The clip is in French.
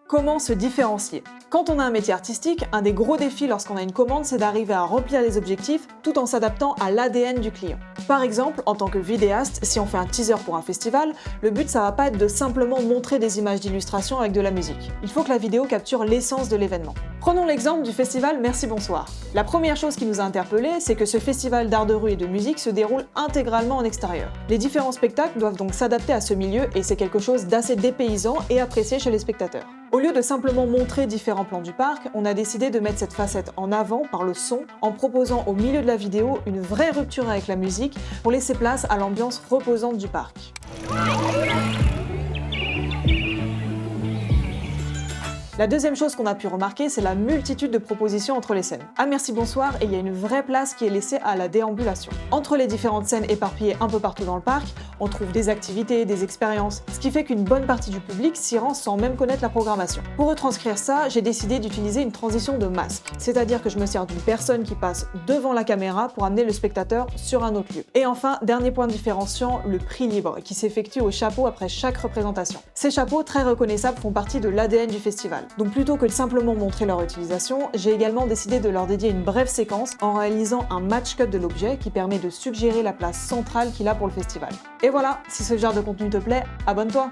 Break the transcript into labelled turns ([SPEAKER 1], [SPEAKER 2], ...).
[SPEAKER 1] Comment se différencier? Quand on a un métier artistique, un des gros défis lorsqu'on a une commande, c'est d'arriver à remplir les objectifs tout en s'adaptant à l'ADN du client. Par exemple, en tant que vidéaste, si on fait un teaser pour un festival, le but ça va pas être de simplement montrer des images d'illustration avec de la musique. Il faut que la vidéo capture l'essence de l'événement. Prenons l'exemple du festival Merci Bonsoir. La première chose qui nous a interpellés, c'est que ce festival d'art de rue et de musique se déroule intégralement en extérieur. Les différents spectacles doivent donc s'adapter à ce milieu et c'est quelque chose d'assez dépaysant et apprécié chez les spectateurs. Au lieu de simplement montrer différents plans du parc, on a décidé de mettre cette facette en avant par le son, en proposant au milieu de la vidéo une vraie rupture avec la musique pour laisser place à l'ambiance reposante du parc. La deuxième chose qu'on a pu remarquer, c'est la multitude de propositions entre les scènes. À Merci Bonsoir, il y a une vraie place qui est laissée à la déambulation. Entre les différentes scènes éparpillées un peu partout dans le parc, on trouve des activités, des expériences, ce qui fait qu'une bonne partie du public s'y rend sans même connaître la programmation. Pour retranscrire ça, j'ai décidé d'utiliser une transition de masque, c'est-à-dire que je me sers d'une personne qui passe devant la caméra pour amener le spectateur sur un autre lieu. Et enfin, dernier point différenciant, le prix libre, qui s'effectue au chapeau après chaque représentation. Ces chapeaux très reconnaissables font partie de l'ADN du festival. Donc plutôt que de simplement montrer leur utilisation, j'ai également décidé de leur dédier une brève séquence en réalisant un match cut de l'objet qui permet de suggérer la place centrale qu'il a pour le festival. Et voilà, si ce genre de contenu te plaît, abonne-toi!